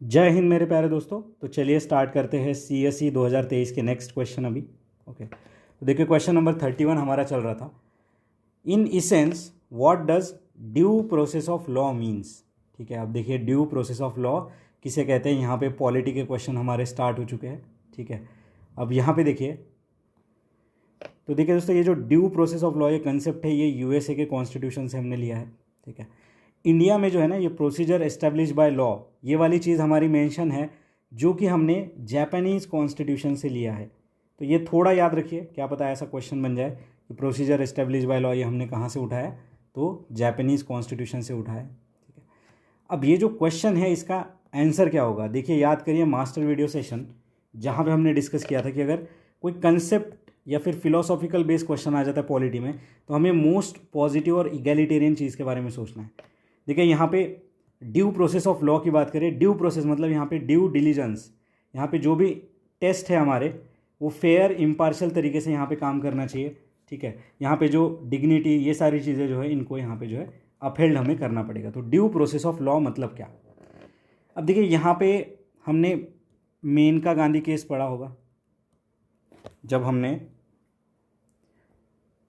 जय हिंद मेरे प्यारे दोस्तों। तो चलिए स्टार्ट करते हैं CSE 2023 के नेक्स्ट क्वेश्चन अभी। ओके, तो देखिए क्वेश्चन नंबर 31 हमारा चल रहा था। In essence what does due process of law means. ठीक है, अब देखिए ड्यू प्रोसेस ऑफ लॉ किसे कहते हैं। यहाँ पे पॉलिटी के क्वेश्चन हमारे स्टार्ट हो चुके हैं। ठीक है, अब यहाँ पे देखिए, तो देखिए दोस्तों, ये जो ड्यू प्रोसेस ऑफ लॉ ये कंसेप्ट है, ये USA के कॉन्स्टिट्यूशन से हमने लिया है। ठीक है, इंडिया में जो है ना, ये प्रोसीजर एस्टेब्लिश बाय लॉ, ये वाली चीज़ हमारी मेंशन है जो कि हमने जापानीज़ कॉन्स्टिट्यूशन से लिया है। तो ये थोड़ा याद रखिए, क्या पता ऐसा क्वेश्चन बन जाए कि प्रोसीजर एस्टेब्लिश बाय लॉ ये हमने कहाँ से उठाया, तो जापानीज़ कॉन्स्टिट्यूशन से उठाया। ठीक है, अब ये जो क्वेश्चन है इसका आंसर क्या होगा, देखिए याद करिए मास्टर वीडियो सेशन जहाँ पे हमने डिस्कस किया था कि अगर कोई कंसेप्ट या फिर फिलोसॉफिकल बेस्ड क्वेश्चन आ जाता है पॉलिटी में, तो हमें मोस्ट पॉजिटिव और इगैलिटेरियन चीज़ के बारे में सोचना है। देखिए यहाँ पे ड्यू प्रोसेस ऑफ लॉ की बात करें, ड्यू प्रोसेस मतलब यहाँ पे ड्यू डिलीजेंस, यहाँ पे जो भी टेस्ट है हमारे वो फेयर इम्पार्शियल तरीके से यहाँ पे काम करना चाहिए। ठीक है, यहाँ पे जो डिग्निटी ये सारी चीज़ें जो है इनको यहाँ पे जो है अपहेल्ड हमें करना पड़ेगा। तो ड्यू प्रोसेस ऑफ लॉ मतलब क्या। अब देखिए यहाँ पे हमने मेनका गांधी केस पढ़ा होगा, जब हमने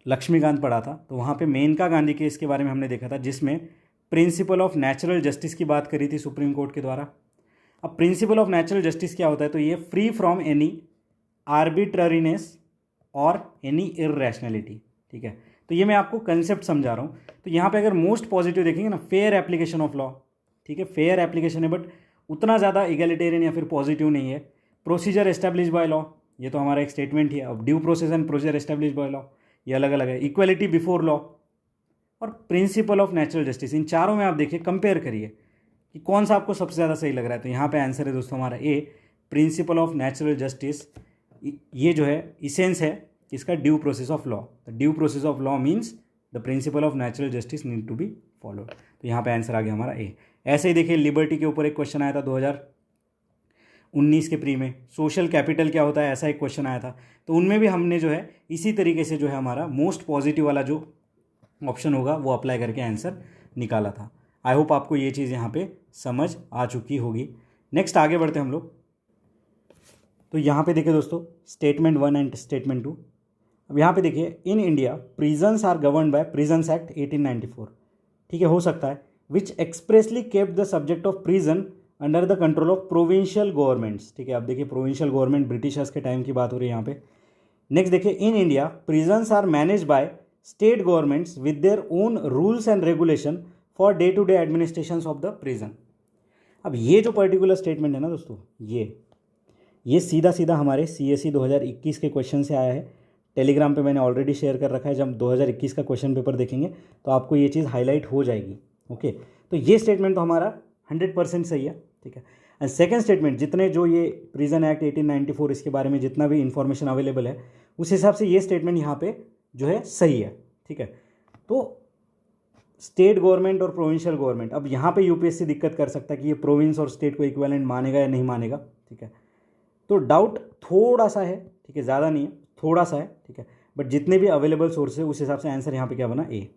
लक्ष्मीकांत पढ़ा था तो वहाँ पे मेनका गांधी केस के बारे में हमने देखा था, जिसमें प्रिंसिपल ऑफ नेचुरल जस्टिस की बात करी थी सुप्रीम कोर्ट के द्वारा। अब प्रिंसिपल ऑफ नेचुरल जस्टिस क्या होता है, तो ये फ्री फ्रॉम एनी आर्बिट्ररीनेस और एनी इररेशनलिटी। ठीक है, तो ये मैं आपको कंसेप्ट समझा रहा हूँ। तो यहाँ पे अगर मोस्ट पॉजिटिव देखेंगे ना, फेयर एप्लीकेशन ऑफ लॉ। ठीक है, फेयर एप्लीकेशन है बट उतना ज़्यादा इगैलिटेरियन या फिर पॉजिटिव नहीं है। प्रोसीजर एस्टेब्लिश बाय लॉ, ये तो हमारा एक स्टेटमेंट ही है। अब due process and procedure establish by law ये अलग अलग है। इक्वलिटी बिफोर लॉ और प्रिंसिपल ऑफ नेचुरल जस्टिस, इन चारों में आप देखिए कंपेयर करिए कि कौन सा आपको सबसे ज़्यादा सही लग रहा है। तो यहाँ पे आंसर है दोस्तों हमारा A, principle of natural justice. ये जो है इसेंस है इसका due process of law. The due process of law means the principle of natural justice need to be followed. तो यहाँ पे आंसर आ गया हमारा ए। ऐसे ही देखिए लिबर्टी के ऊपर एक क्वेश्चन आया था 2019 के प्री में, सोशल कैपिटल क्या होता है, ऐसा एक क्वेश्चन आया था। तो उनमें भी हमने जो है इसी तरीके से जो है हमारा मोस्ट पॉजिटिव वाला जो ऑप्शन होगा वो अप्लाई करके आंसर निकाला था। आई होप आपको ये चीज़ यहाँ पे समझ आ चुकी होगी। नेक्स्ट आगे बढ़ते हैं हम लोग। तो यहाँ पे देखिए दोस्तों स्टेटमेंट 1 एंड स्टेटमेंट 2। अब यहाँ पे देखिए, in India prisons are govern by prisons act 1894। ठीक है, हो सकता है which expressly kept the subject of prison under the control of provincial governments. ठीक है, अब देखिए प्रोविंशियल गवर्नमेंट ब्रिटिशर्स के टाइम की बात हो रही है यहाँ पे। नेक्स्ट देखिए, in India prisons are manage by state governments with their own rules and regulation for day to day administration of the prison. अब ये जो पर्टिकुलर स्टेटमेंट है ना दोस्तों, ये सीधा सीधा हमारे CSE 2021 के क्वेश्चन से आया है। टेलीग्राम पे मैंने ऑलरेडी शेयर कर रखा है। जब 2021 का क्वेश्चन पेपर देखेंगे तो आपको ये चीज़ हाईलाइट हो जाएगी। ओके, तो ये स्टेटमेंट तो हमारा 100% सही है। ठीक है, एंड सेकेंड स्टेटमेंट, जितने जो ये प्रिजन एक्ट 1894 इसके बारे में जितना भी इंफॉर्मेशन अवेलेबल है उस हिसाब से ये स्टेटमेंट यहाँ पे जो है सही है। ठीक है, तो स्टेट गवर्नमेंट और प्रोविंशियल गवर्नमेंट, अब यहाँ पे UPSC दिक्कत कर सकता है कि ये प्रोविंस और स्टेट को इक्विवेलेंट मानेगा या नहीं मानेगा। ठीक है, तो डाउट थोड़ा सा है। ठीक है, ज़्यादा नहीं है, थोड़ा सा है। ठीक है, बट जितने भी अवेलेबल सोर्स है उस हिसाब से आंसर यहाँ पे क्या बना, ए।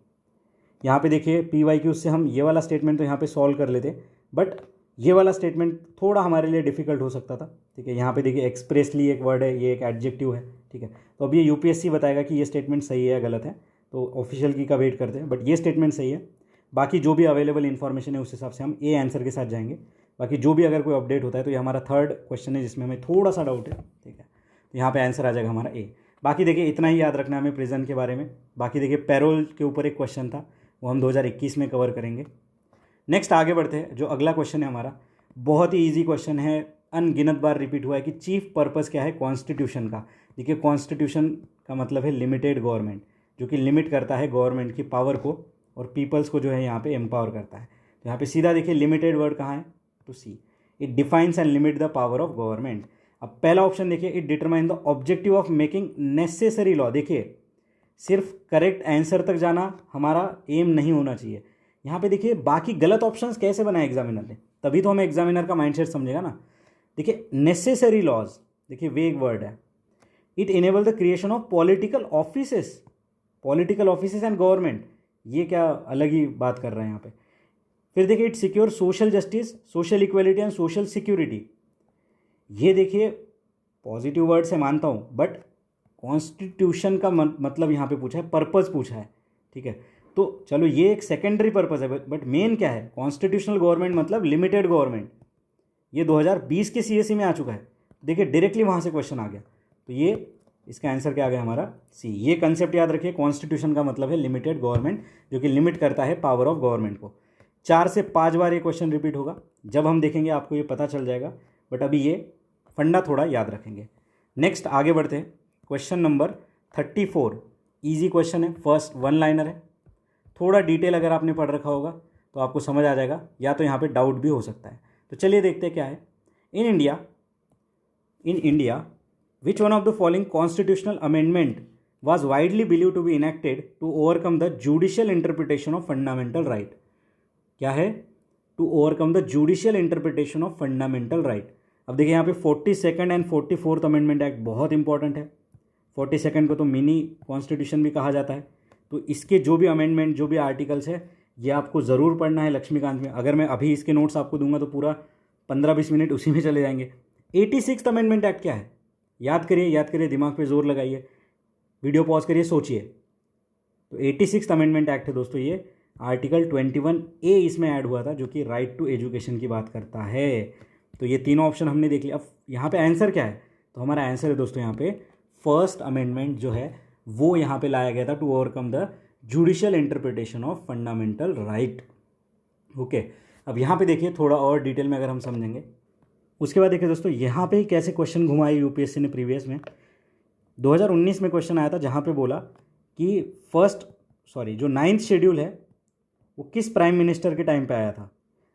यहाँ पे देखिए PYQ से हम ये वाला स्टेटमेंट तो यहाँ पे सॉल्व कर लेते, बट ये वाला स्टेटमेंट थोड़ा हमारे लिए डिफिकल्ट हो सकता था। ठीक है, यहाँ पे देखिए एक्सप्रेसली एक वर्ड है, ये एक एडजेक्टिव है। ठीक है, तो अब ये UPSC बताएगा कि ये स्टेटमेंट सही है या गलत है, तो ऑफिशियल की का वेट करते हैं, बट ये स्टेटमेंट सही है। बाकी जो भी अवेलेबल इन्फॉर्मेशन है उस हिसाब से हम ए आंसर के साथ जाएंगे। बाकी जो भी अगर कोई अपडेट होता है, तो ये हमारा थर्ड क्वेश्चन है जिसमें हमें थोड़ा सा डाउट है। ठीक है, तो यहाँ पे आंसर आ जाएगा हमारा ए। बाकी देखिए इतना ही याद रखना हमें प्रिजन के बारे में। बाकी देखिए पैरोल के ऊपर एक क्वेश्चन था, वो हम 2021 में कवर करेंगे। नेक्स्ट आगे बढ़ते हैं। जो अगला क्वेश्चन है हमारा बहुत ही ईजी क्वेश्चन है, अनगिनत बार रिपीट हुआ है कि चीफ पर्पस क्या है कॉन्स्टिट्यूशन का। देखिए कॉन्स्टिट्यूशन का मतलब है लिमिटेड गवर्नमेंट, जो कि लिमिट करता है गवर्नमेंट की पावर को और पीपल्स को जो है यहाँ पे एम्पावर करता है। तो यहाँ पे सीधा देखिए लिमिटेड वर्ड कहाँ है, तो see, it defines and limit the power of government. अब पहला ऑप्शन देखिए, it determine the objective of making necessary law. देखिए सिर्फ करेक्ट आंसर तक जाना हमारा एम नहीं होना चाहिए। यहाँ पे देखिए बाकी गलत ऑप्शंस कैसे बनाए एग्जामिनर ने, तभी तो हमें एग्जामिनर का माइंडसेट समझेगा ना। देखिए नेसेसरी लॉज, देखिए वेग वर्ड है। It enable the creation of political offices and government, ये क्या अलग ही बात कर रहे हैं यहाँ पे। फिर देखिए it secure social justice, social equality and social security. ये देखिए पॉजिटिव वर्ड से मानता हूँ, बट कॉन्स्टिट्यूशन का मतलब यहाँ पे पूछा है, पर्पज़ पूछा है, ठीक है। तो चलो ये एक सेकेंडरी पर्पज़ है, बट मेन क्या है, कॉन्स्टिट्यूशनल गवर्नमेंट मतलब लिमिटेड गवर्नमेंट। ये 2020 के सीएसई में आ चुका है। देखिए डायरेक्टली वहाँ से क्वेश्चन आ गया, तो ये इसका आंसर क्या आ गया हमारा सी। ये कंसेप्ट याद रखिए, कॉन्स्टिट्यूशन का मतलब है लिमिटेड गवर्नमेंट, जो कि लिमिट करता है पावर ऑफ गवर्नमेंट को। 4 से 5 बार ये क्वेश्चन रिपीट होगा, जब हम देखेंगे आपको ये पता चल जाएगा, बट अभी ये फंडा थोड़ा याद रखेंगे। नेक्स्ट आगे बढ़ते हैं, क्वेश्चन नंबर 34 ईजी क्वेश्चन है, फर्स्ट वन लाइनर है। थोड़ा डिटेल अगर आपने पढ़ रखा होगा तो आपको समझ आ जाएगा, या तो यहाँ पे डाउट भी हो सकता है। तो चलिए देखते हैं क्या है। In India which one of the following constitutional amendment was widely believed to be enacted to overcome the judicial interpretation of fundamental right? क्या है? To overcome the judicial interpretation of fundamental right. अब देखिए यहाँ पे 42nd and 44th amendment act बहुत important है। 42nd को तो मिनी कॉन्स्टिट्यूशन भी कहा जाता है। तो इसके जो भी अमेंडमेंट, जो भी आर्टिकल्स है, ये आपको ज़रूर पढ़ना है लक्ष्मीकांत में। अगर मैं अभी इसके नोट्स आपको दूंगा तो पूरा 15-20 मिनट उसी में चले जाएंगे। 86th अमेंडमेंट एक्ट क्या है? याद करिए, दिमाग पे जोर लगाइए, वीडियो पॉज करिए, सोचिए। तो 86th अमेंडमेंट एक्ट है दोस्तों, ये आर्टिकल 21A इसमें ऐड हुआ था, जो कि राइट टू एजुकेशन की बात करता है। तो ये तीनों ऑप्शन हमने देख लिया। अब यहाँ पे आंसर क्या है? तो हमारा आंसर है दोस्तों यहाँ पे फर्स्ट अमेंडमेंट जो है वो यहाँ पे लाया गया था, to overcome the judicial interpretation of fundamental right. Okay, अब यहाँ पे देखिए थोड़ा और डिटेल में अगर हम समझेंगे। उसके बाद देखिए दोस्तों, यहाँ पे कैसे क्वेश्चन घुमाए यूपीएससी ने प्रीवियस में। 2019 में क्वेश्चन आया था, जहाँ पे बोला कि जो 9th शेड्यूल है वो किस प्राइम मिनिस्टर के टाइम पे आया था।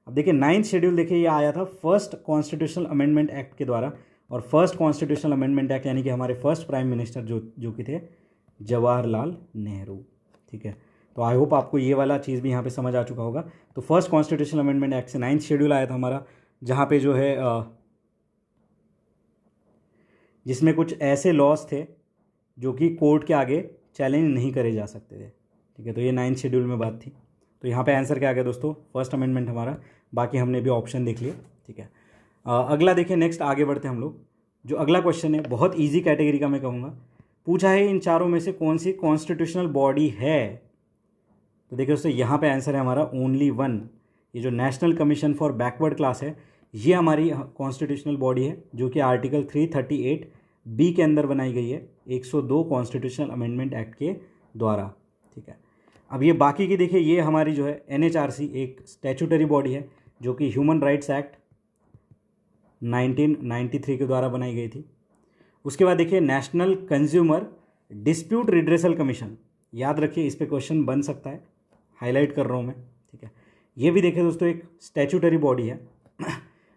अब देखिए 9th शेड्यूल देखिए ये आया था फर्स्ट कॉन्स्टिट्यूशनल अमेंडमेंट एक्ट के द्वारा, और फर्स्ट कॉन्स्टिट्यूशनल अमेंडमेंट एक्ट यानी कि हमारे फर्स्ट प्राइम मिनिस्टर जो कि थे जवाहरलाल नेहरू, ठीक है। तो आई होप आपको ये वाला चीज़ भी यहाँ पे समझ आ चुका होगा। तो फर्स्ट कॉन्स्टिट्यूशनल अमेंडमेंट एक्ट से 9th शेड्यूल आया था हमारा, जहाँ पे जो है जिसमें कुछ ऐसे लॉस थे जो कि कोर्ट के आगे चैलेंज नहीं करे जा सकते थे, ठीक है। तो ये 9th शेड्यूल में बात थी। तो यहाँ पे आंसर क्या आ गया दोस्तों? फर्स्ट अमेंडमेंट हमारा। बाकी हमने भी ऑप्शन देख लिए, ठीक है। अगला देखिए, नेक्स्ट आगे बढ़ते हैं हम लोग। जो अगला क्वेश्चन है बहुत ईजी कैटेगरी का मैं कहूँगा। पूछा है इन चारों में से कौन सी कॉन्स्टिट्यूशनल बॉडी है? तो देखिए दोस्तों यहाँ पे आंसर है हमारा ओनली वन। ये जो national commission for backward class है, ये हमारी कॉन्स्टिट्यूशनल बॉडी है, जो कि आर्टिकल 338B के अंदर बनाई गई है 102 कॉन्स्टिट्यूशनल अमेंडमेंट एक्ट के द्वारा, ठीक है। अब ये बाकी की देखिए, ये हमारी जो है NHRC एक स्टैट्यूटरी बॉडी है, जो कि ह्यूमन राइट्स एक्ट 1993 के द्वारा बनाई गई थी। उसके बाद देखिए national consumer dispute redressal commission, याद रखिए इस पे क्वेश्चन बन सकता है, हाईलाइट कर रहा हूँ मैं, ठीक है। ये भी देखिए दोस्तों एक स्टैट्यूटरी बॉडी है,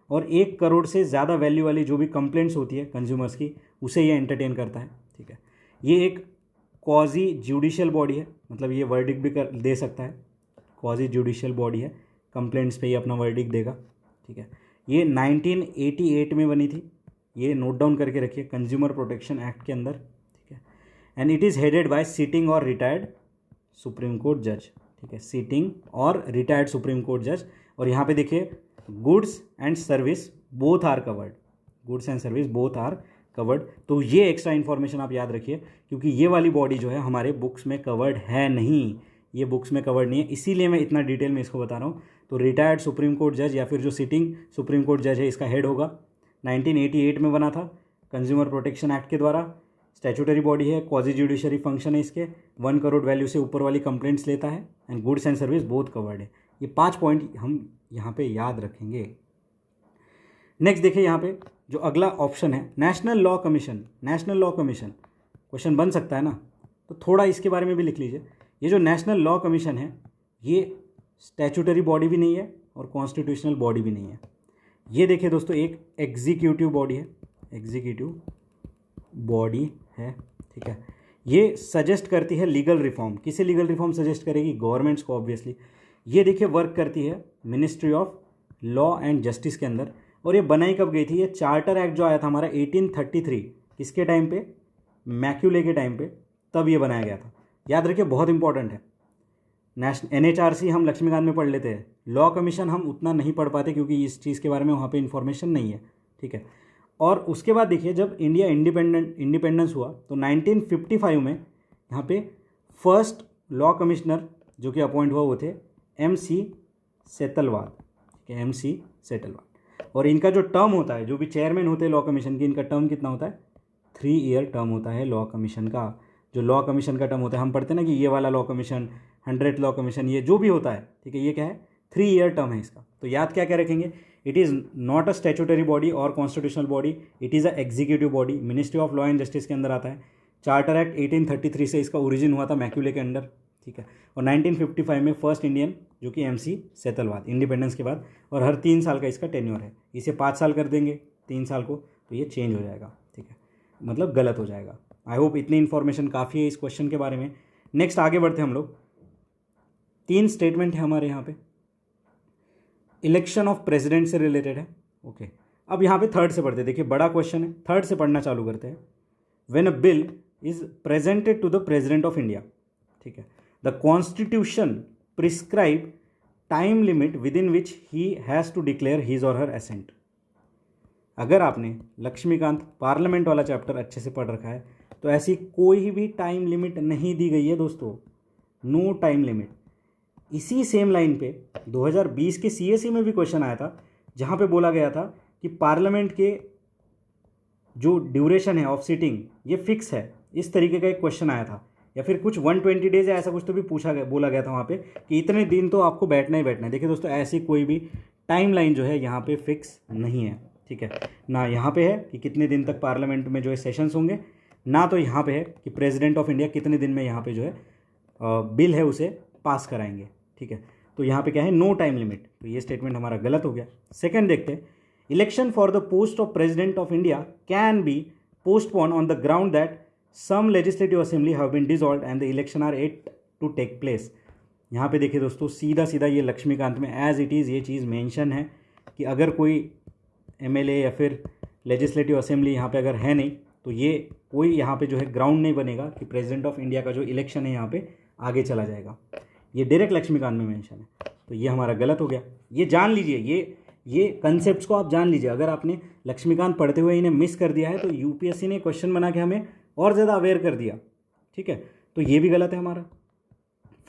और 1 करोड़ से ज़्यादा वैल्यू वाली जो भी कंप्लेंट्स होती है कंज्यूमर्स की, उसे ये एंटरटेन करता है, ठीक है। ये एक क्वाजी जुडिशियल बॉडी है, मतलब ये वर्डिक्ट भी दे सकता है। क्वाजी जुडिशियल बॉडी है, कंप्लेंट्स पे ये अपना वर्डिक्ट देगा, ठीक है। ये 1988 में बनी थी, ये नोट डाउन करके रखिए, कंज्यूमर प्रोटेक्शन एक्ट के अंदर, ठीक है। And it is headed by sitting और रिटायर्ड सुप्रीम कोर्ट जज, ठीक है, सिटिंग और रिटायर्ड सुप्रीम कोर्ट जज। और यहाँ पे देखिए goods and service both are covered, goods and service both are covered. तो ये एक्स्ट्रा इन्फॉर्मेशन आप याद रखिए, क्योंकि ये वाली बॉडी जो है हमारे बुक्स में कवर्ड है नहीं, ये बुक्स में कवर्ड नहीं है, इसीलिए मैं इतना डिटेल में इसको बता रहा हूँ। तो रिटायर्ड सुप्रीम कोर्ट जज या फिर जो सिटिंग सुप्रीम कोर्ट जज है, इसका हेड होगा। 1988 में बना था कंज्यूमर प्रोटेक्शन एक्ट के द्वारा, स्टैट्यूटरी बॉडी है, क्वाजी जुडिशरी फंक्शन है इसके, 1 करोड़ वैल्यू से ऊपर वाली कंप्लेंट्स लेता है, and goods and service both covered है। ये 5 पॉइंट हम यहाँ पे याद रखेंगे। नेक्स्ट देखिए यहाँ पे जो अगला ऑप्शन है national law commission. National law commission question बन सकता है ना, तो थोड़ा इसके बारे में भी लिख लीजिए। ये जो नेशनल लॉ कमीशन है, ये स्टैट्यूटरी बॉडी भी नहीं है और कॉन्स्टिट्यूशनल बॉडी भी नहीं है। ये देखिए दोस्तों एक एग्जीक्यूटिव बॉडी है, एग्जीक्यूटिव बॉडी है, ठीक है। ये सजेस्ट करती है लीगल रिफॉर्म। किसे लीगल रिफॉर्म सजेस्ट करेगी? गवर्नमेंट्स को ऑब्वियसली। ये देखिए वर्क करती है ministry of law and justice के अंदर। और ये बनाई कब गई थी? ये चार्टर एक्ट जो आया था हमारा 1833, किसके टाइम पे? मैक्यूले के टाइम पे, तब ये बनाया गया था। याद रखिए बहुत इंपॉर्टेंट है। नेशनल NHRC हम लक्ष्मीकांत में पढ़ लेते हैं, लॉ कमीशन हम उतना नहीं पढ़ पाते क्योंकि इस चीज़ के बारे में वहाँ पे इन्फॉर्मेशन नहीं है, ठीक है। और उसके बाद देखिए जब इंडिया इंडिपेंडेंस हुआ तो 1955 में यहाँ पे फर्स्ट लॉ कमिश्नर जो कि अपॉइंट हुआ वो थे MC सेतलवाद, ठीक है, MC सेतलवाद। और इनका जो टर्म होता है, जो भी चेयरमैन होते हैं लॉ कमीशन की, इनका टर्म कितना होता है, 3 ईयर टर्म होता है लॉ कमीशन का। जो लॉ कमीशन का टर्म होता है, हम पढ़ते हैं ना कि ये वाला law commission, 100th law commission, ये जो भी होता है, ठीक है, ये क्या है, 3 ईयर टर्म है इसका। तो याद क्या क्या रखेंगे, it is not a statutory body और constitutional body, it is a executive body, ministry of law and justice के अंदर आता है। चार्टर एक्ट 1833 से इसका ओरिजिन हुआ था मैक्यूले के अंडर, ठीक है। और 1955 में फर्स्ट इंडियन जो कि MC सेतलवाद, इंडिपेंडेंस के बाद। और हर 3 साल का इसका टेन्योर है, इसे 5 साल कर देंगे 3 साल को तो ये चेंज हो जाएगा, ठीक है, मतलब गलत हो जाएगा। आई होप इतनी इन्फॉर्मेशन काफ़ी है इस क्वेश्चन के बारे में। नेक्स्ट आगे बढ़ते हैं हम लोग। 3 स्टेटमेंट है हमारे यहाँ पे, इलेक्शन ऑफ प्रेसिडेंट से रिलेटेड है, ओके। अब यहाँ पे थर्ड से पढ़ते हैं, देखिए बड़ा क्वेश्चन है, थर्ड से पढ़ना चालू करते हैं। When a bill is presented to the president of India, ठीक है, the constitution prescribe time limit within which he has to declare his or her ascent. अगर आपने लक्ष्मीकांत पार्लियामेंट वाला चैप्टर अच्छे से पढ़ रखा है तो ऐसी कोई भी टाइम लिमिट नहीं दी गई है दोस्तों, नो टाइम लिमिट। इसी सेम लाइन पे 2020 के CSE में भी क्वेश्चन आया था, जहाँ पे बोला गया था कि पार्लियामेंट के जो ड्यूरेशन है ऑफ सिटिंग ये फिक्स है, इस तरीके का एक क्वेश्चन आया था। या फिर कुछ 120 डेज है ऐसा कुछ तो भी बोला गया था वहाँ पे कि इतने दिन तो आपको बैठना ही बैठना है। देखिए दोस्तों, ऐसी कोई भी टाइम लाइन जो है यहाँ पे फिक्स नहीं है, ठीक है। ना यहाँ पे है कि कितने दिन तक पार्लियामेंट में जो है सेशंस होंगे, ना तो यहाँ पे है कि प्रेसिडेंट ऑफ इंडिया कितने दिन में यहाँ पे जो है बिल है उसे पास कराएंगे, ठीक है। तो यहाँ पे क्या है, नो टाइम लिमिट, तो ये स्टेटमेंट हमारा गलत हो गया। सेकंड देखते हैं, election for the post of president of India can be postpone on the ground that some legislative assembly have been dissolved and the election are at to take place. यहाँ पे देखिए दोस्तों, सीधा सीधा ये लक्ष्मीकांत में एज इट इज़ ये चीज़ mention है कि अगर कोई MLA या फिर लेजिस्लेटिव असेंबली यहाँ पे अगर है नहीं तो ये कोई यहाँ पे जो है ग्राउंड नहीं बनेगा कि प्रेसिडेंट ऑफ इंडिया का जो इलेक्शन है यहाँ पे आगे चला जाएगा। ये डायरेक्ट लक्ष्मीकांत में मेंशन है, तो ये हमारा गलत हो गया। ये जान लीजिए, ये कंसेप्ट्स को आप जान लीजिए। अगर आपने लक्ष्मीकांत पढ़ते हुए इन्हें मिस कर दिया है तो UPSC ने क्वेश्चन बना के हमें और ज़्यादा अवेयर कर दिया, ठीक है। तो ये भी गलत है हमारा।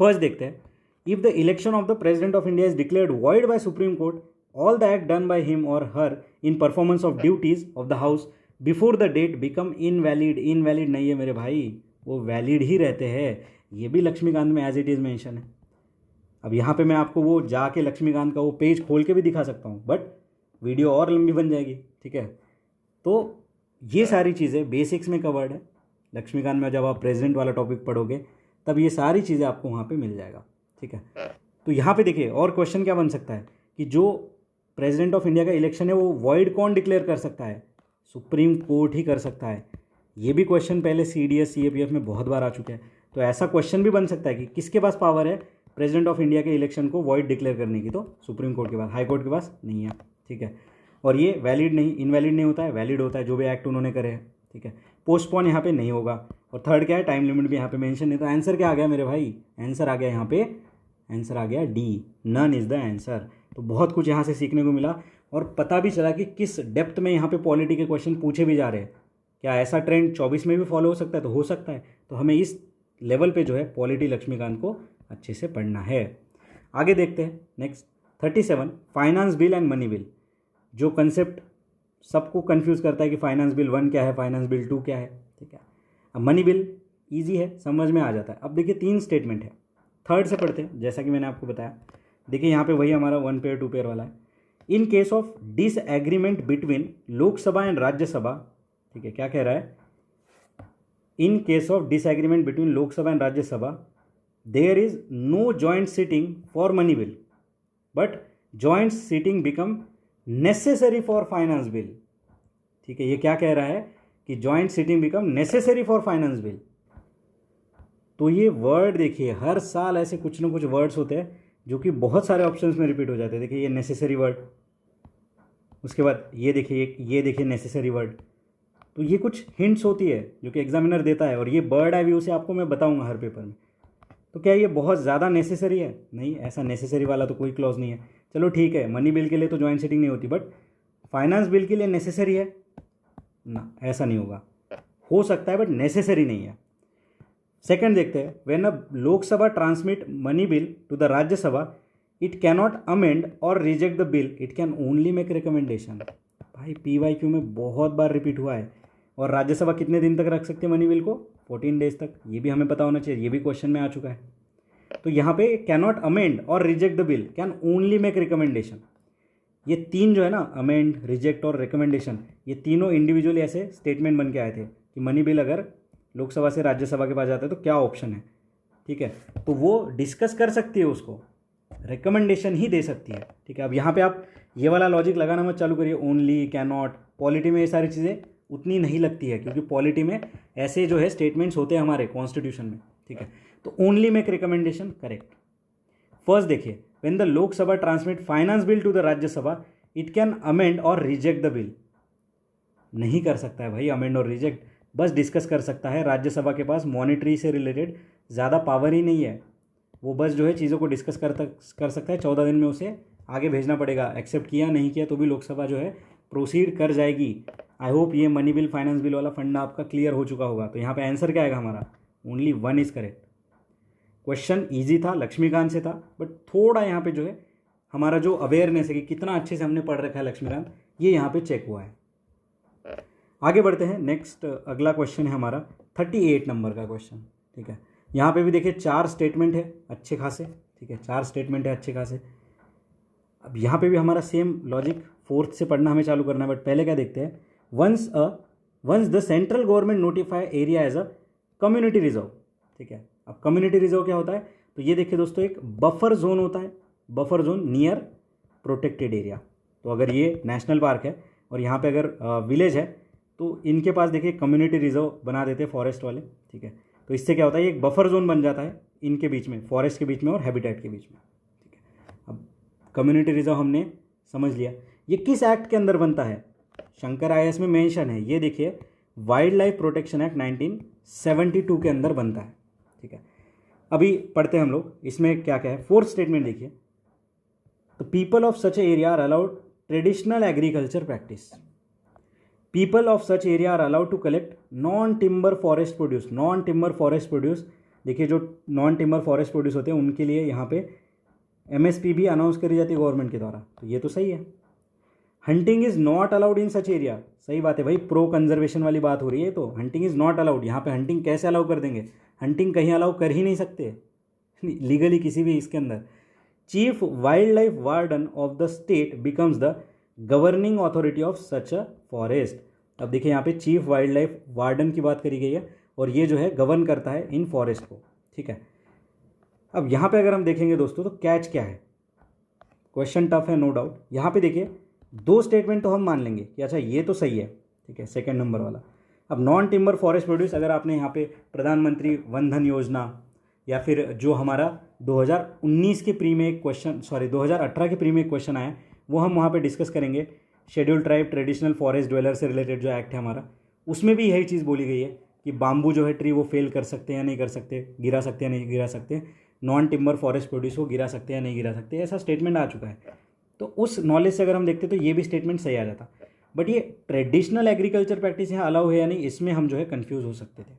फर्स्ट देखते हैं, if the election of the president of India is declared void by supreme court, all the act done by him और her in performance of duties of the house before the date become invalid. Invalid नहीं है मेरे भाई, वो valid ही रहते हैं। ये भी लक्ष्मीकांत में एज इट इज़ मेंशन है। अब यहाँ पे मैं आपको वो जाके लक्ष्मीकांत का वो पेज खोल के भी दिखा सकता हूँ, बट वीडियो और लंबी बन जाएगी, ठीक है। तो ये सारी चीज़ें बेसिक्स में कवर्ड है लक्ष्मीकांत में। जब आप प्रेसिडेंट वाला टॉपिक पढ़ोगे तब ये सारी चीज़ें आपको वहाँ पे मिल जाएगा, ठीक है। तो यहाँ पे देखिए और क्वेश्चन क्या बन सकता है कि जो प्रेसिडेंट ऑफ इंडिया का इलेक्शन है वो वॉइड कौन डिक्लेयर कर सकता है, सुप्रीम कोर्ट ही कर सकता है। ये भी क्वेश्चन पहले CDS CAPF में बहुत बार आ चुके हैं। तो ऐसा क्वेश्चन भी बन सकता है कि किसके पास पावर है प्रेसिडेंट ऑफ इंडिया के इलेक्शन को वॉइड डिक्लेयर करने की, तो सुप्रीम कोर्ट के पास, हाई कोर्ट के पास नहीं है, ठीक है। और ये वैलिड नहीं, इनवैलिड नहीं होता है, वैलिड होता है जो भी एक्ट उन्होंने करे हैं, ठीक है। पोस्टपोन यहाँ पे नहीं होगा। और थर्ड क्या है, टाइम लिमिट भी यहाँ पे मेंशन नहीं। तो आंसर क्या आ गया मेरे भाई, आंसर आ गया यहाँ पे, आंसर आ गया D, none is the answer. तो बहुत कुछ यहाँ से सीखने को मिला और पता भी चला कि किस डेप्थ में यहाँ पे पॉलिटी के क्वेश्चन पूछे भी जा रहे हैं। क्या ऐसा ट्रेंड 24 में भी फॉलो हो सकता है, तो हो सकता है। तो हमें इस लेवल पे जो है पॉलिटी लक्ष्मीकांत को अच्छे से पढ़ना है। आगे देखते हैं next 37, finance bill and money bill. जो कंसेप्ट सबको कंफ्यूज करता है कि फाइनेंस बिल 1 क्या है, फाइनेंस बिल 2 क्या है, ठीक है। अब मनी बिल ईजी है, समझ में आ जाता है। अब देखिए 3 स्टेटमेंट है, थर्ड से पढ़ते हैं जैसा कि मैंने आपको बताया। देखिए यहाँ पे वही हमारा 1 पेयर 2 पेयर वाला है। In case of disagreement between Lok Sabha and Rajya Sabha, ठीक है, क्या कह रहा है, in case of disagreement between Lok Sabha and Rajya Sabha there is no joint sitting for money bill but joint sitting become necessary for finance bill, ठीक है। ये क्या कह रहा है कि joint sitting become necessary for finance bill. तो ये वर्ड देखिए, हर साल ऐसे कुछ ना कुछ वर्ड्स होते हैं जो कि बहुत सारे ऑप्शंस में रिपीट हो जाते हैं। देखिए ये नेसेसरी वर्ड, उसके बाद ये देखिए नेसेसरी वर्ड। तो ये कुछ हिंट्स होती है जो कि एग्जामिनर देता है, और ये बर्ड आई व्यू से आपको मैं बताऊंगा हर पेपर में। तो क्या ये बहुत ज़्यादा नेसेसरी है? नहीं, ऐसा नेसेसरी वाला तो कोई क्लॉज नहीं है। चलो ठीक है, मनी बिल के लिए तो जॉइंट सिटिंग नहीं होती, बट फाइनेंस बिल के लिए नेसेसरी है ना, ऐसा नहीं होगा। हो सकता है बट नेसेसरी नहीं है। सेकंड देखते हैं, when a Lok Sabha transmit money bill to the Rajya Sabha it cannot amend और reject the bill, it can only make recommendation. भाई PYQ में बहुत बार रिपीट हुआ है। और राज्यसभा कितने दिन तक रख सकते हैं मनी बिल को? 14 डेज तक। ये भी हमें पता होना चाहिए, ये भी क्वेश्चन में आ चुका है। तो यहाँ पे कैनॉट अमेंड और reject the bill, can only make recommendation. ये तीन जो है ना, अमेंड, रिजेक्ट और रिकमेंडेशन, ये तीनों इंडिविजुअली ऐसे स्टेटमेंट बन के आए थे कि मनी बिल अगर लोकसभा से राज्यसभा के पास जाता है तो क्या ऑप्शन है। ठीक है, तो वो डिस्कस कर सकती है, उसको रिकमेंडेशन ही दे सकती है। ठीक है, अब यहाँ पे आप ये वाला लॉजिक लगाना मत चालू करिए, ओनली, कैनॉट। पॉलिटी में ये सारी चीज़ें उतनी नहीं लगती है, क्योंकि पॉलिटी में ऐसे जो है स्टेटमेंट्स होते हैं हमारे कॉन्स्टिट्यूशन में। ठीक है, तो only make recommendation correct. First देखिए, when the Lok Sabha transmit finance bill to the Rajya Sabha it can amend और रिजेक्ट द बिल। नहीं कर सकता है भाई अमेंड और रिजेक्ट, बस डिस्कस कर सकता है। राज्यसभा के पास मॉनिटरी से रिलेटेड ज़्यादा पावर ही नहीं है, वो बस जो है चीज़ों को डिस्कस कर सकता है। 14 दिन में उसे आगे भेजना पड़ेगा, एक्सेप्ट किया नहीं किया तो भी लोकसभा जो है प्रोसीड कर जाएगी। आई होप ये मनी बिल, फाइनेंस बिल वाला फंडा आपका क्लियर हो चुका होगा। तो यहाँ पे आंसर क्या आएगा हमारा? Only 1 is correct. Question easy था, लक्ष्मीकांत से था, बट थोड़ा यहाँ पे जो है हमारा जो अवेयरनेस है कि कितना अच्छे से हमने पढ़ रखा है लक्ष्मीकांत, ये यहाँ पे चेक हुआ है। आगे बढ़ते हैं। नेक्स्ट अगला क्वेश्चन है हमारा 38 नंबर का क्वेश्चन। ठीक है, यहाँ पे भी देखिए 4 स्टेटमेंट है अच्छे खासे। ठीक है, 4 स्टेटमेंट है अच्छे खासे। अब यहाँ पे भी हमारा सेम लॉजिक 4th से पढ़ना हमें चालू करना है, बट पहले क्या देखते हैं, once the central government notify area as a community reserve. ठीक है, अब कम्युनिटी रिजर्व क्या होता है? तो ये देखिए दोस्तों, एक बफर जोन होता है, buffer zone near protected area. तो अगर ये नेशनल पार्क है और यहाँ पे अगर विलेज है तो इनके पास देखिए कम्युनिटी रिजर्व बना देते हैं फॉरेस्ट वाले। ठीक है, तो इससे क्या होता है, एक बफर जोन बन जाता है इनके बीच में, फॉरेस्ट के बीच में और हैबिटेट के बीच में। ठीक है, अब कम्युनिटी रिजर्व हमने समझ लिया। ये किस एक्ट के अंदर बनता है? शंकर IAS में मेंशन है, ये देखिए वाइल्ड लाइफ प्रोटेक्शन एक्ट 1972 के अंदर बनता है। ठीक है, अभी पढ़ते हैं हम लोग इसमें क्या क्या है। 4th स्टेटमेंट देखिए, तो people of such area are allowed traditional agriculture practice. People of such area are allowed to collect non timber forest produce. Non timber forest produce, देखिए जो नॉन टिम्बर फॉरेस्ट प्रोड्यूस होते हैं उनके लिए यहाँ पे MSP भी अनाउंस करी जाती है गवर्नमेंट के द्वारा, तो ये तो सही है। Hunting is not allowed in such area, सही बात है भाई, प्रो कंजर्वेशन वाली बात हो रही है। तो हंटिंग इज नॉट अलाउड, यहाँ पे हंटिंग कैसे अलाउ कर देंगे? हंटिंग कहीं अलाउ कर ही नहीं सकते लीगली किसी भी इसके अंदर। Chief wild life warden of the state becomes the governing authority of such a forest. अब देखिए यहाँ पे चीफ वाइल्ड लाइफ वार्डन की बात करी गई है और ये जो है गवर्न करता है इन फॉरेस्ट को। ठीक है, अब यहाँ पे अगर हम देखेंगे दोस्तों तो कैच क्या है, क्वेश्चन टफ है नो डाउट। यहाँ पे देखिए 2 स्टेटमेंट तो हम मान लेंगे कि अच्छा ये तो सही है। ठीक है, सेकंड नंबर वाला। अब नॉन टिम्बर फॉरेस्ट प्रोड्यूस, अगर आपने यहाँ पे प्रधानमंत्री वन धन योजना या फिर जो हमारा 2019 के प्री में एक क्वेश्चन, 2018 के प्री में एक क्वेश्चन आया, वो हम वहाँ पे डिस्कस करेंगे। Schedule tribe traditional forest dweller से रिलेटेड जो एक्ट है हमारा, उसमें भी यही चीज़ बोली गई है कि बाम्बू जो है ट्री वो फेल कर सकते हैं या नहीं कर सकते, गिरा सकते हैं नहीं गिरा सकते, नॉन टिम्बर फॉरेस्ट प्रोड्यूस को गिरा सकते हैं या नहीं गिरा सकते, ऐसा स्टेटमेंट आ चुका है। तो उस नॉलेज से अगर हम देखते तो ये भी स्टेटमेंट सही आ जाता। बट ये ट्रेडिशनल एग्रीकल्चर प्रैक्टिस यहाँ अलाउ है या नहीं, इसमें हम जो है कन्फ्यूज़ हो सकते थे।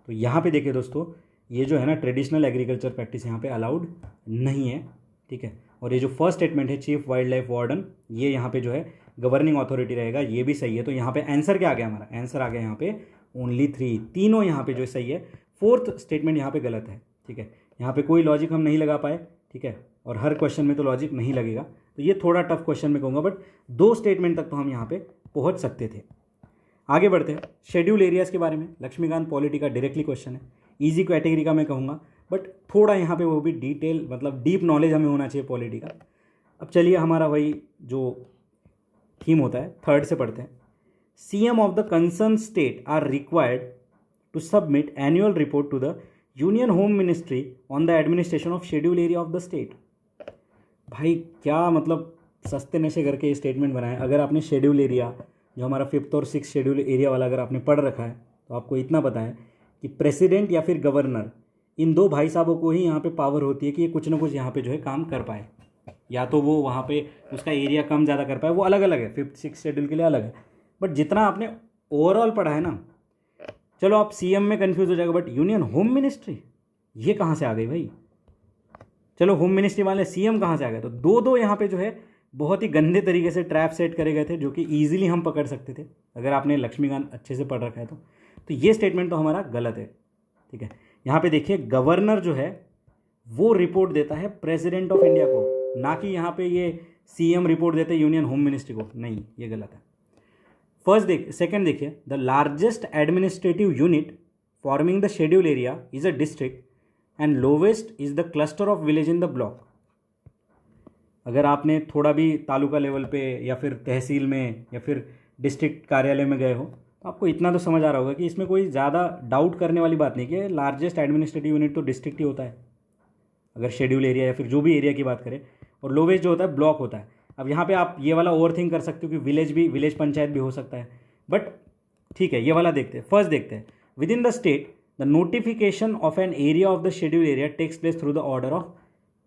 तो यहाँ पे देखिए दोस्तों, ये जो है ना ट्रेडिशनल एग्रीकल्चर प्रैक्टिस यहाँ पे अलाउड नहीं है। ठीक है, और ये जो फर्स्ट स्टेटमेंट है चीफ वाइल्ड लाइफ वार्डन, ये यहाँ पे जो है गवर्निंग अथॉरिटी रहेगा, ये भी सही है। तो यहाँ पे आंसर क्या आ गया हमारा? आंसर आ गया यहाँ पे ओनली 3, तीनों यहाँ पे जो सही है। 4th स्टेटमेंट यहाँ पे गलत है। ठीक है, यहाँ पे कोई लॉजिक हम नहीं लगा पाए। ठीक है, और हर क्वेश्चन में तो लॉजिक नहीं लगेगा, तो ये थोड़ा टफ क्वेश्चन में कहूँगा, बट 2 स्टेटमेंट तक तो हम यहाँ पे पहुँच सकते थे। आगे बढ़ते हैं शेड्यूल एरियाज़ के बारे में। लक्ष्मीकांत पॉलिटी का डायरेक्टली क्वेश्चन है, ईजी कैटेगरी का मैं कहूँगा, बट थोड़ा यहाँ पे वो भी डिटेल, मतलब डीप नॉलेज हमें होना चाहिए पॉलिटी का। अब चलिए हमारा वही जो थीम होता है 3rd से पढ़ते हैं। CM of the concern state are required to submit annual report to the union home ministry on the administration of schedule area of the state. भाई क्या मतलब सस्ते नशे करके ये स्टेटमेंट बनाए। अगर आपने शेड्यूल एरिया जो हमारा 5th और 6th शेड्यूल एरिया वाला अगर आपने पढ़ रखा है तो आपको इतना पता है कि प्रेसिडेंट या फिर गवर्नर इन दो भाई साहबों को ही यहाँ पे पावर होती है कि ये कुछ ना कुछ यहाँ पे जो है काम कर पाए, या तो वो वहाँ पे उसका एरिया कम ज़्यादा कर पाए, वो अलग अलग है, 5th 6th शेड्यूल के लिए अलग है। बट जितना आपने ओवरऑल पढ़ा है ना, चलो आप सीएम में कन्फ्यूज हो जाएगा, बट यूनियन होम मिनिस्ट्री ये कहाँ से आ गई भाई? चलो होम मिनिस्ट्री वाले सीएम कहाँ से आ गए? तो दो दो यहाँ पे जो है बहुत ही गंदे तरीके से ट्रैप सेट करे गए थे, जो कि ईजिली हम पकड़ सकते थे अगर आपने लक्ष्मीकांत अच्छे से पढ़ रखा है तो ये स्टेटमेंट तो हमारा गलत है, ठीक है। यहाँ पे देखिए गवर्नर जो है वो रिपोर्ट देता है प्रेसिडेंट ऑफ इंडिया को, ना कि यहाँ पे ये सीएम रिपोर्ट देते यूनियन होम मिनिस्ट्री को, नहीं, ये गलत है। सेकंड देखिए, the largest administrative unit forming the schedule area is a district and lowest is the cluster of village in the block. अगर आपने थोड़ा भी तालुका लेवल पे या फिर तहसील में या फिर डिस्ट्रिक्ट कार्यालय में गए हो तो आपको इतना तो समझ आ रहा होगा कि इसमें कोई ज़्यादा डाउट करने वाली बात नहीं कि लार्जेस्ट एडमिनिस्ट्रेटिव यूनिट तो डिस्ट्रिक्ट ही होता है अगर शेड्यूल एरिया या फिर जो भी एरिया की बात करें, और लोवेस्ट जो होता है ब्लॉक होता है। अब यहाँ पे आप ये वाला ओवरथिंक कर सकते हो कि विलेज पंचायत भी हो सकता है, बट ठीक है, ये वाला देखते हैं। फर्स्ट देखते हैं, within the state the notification of an area of the schedule area takes place through the order of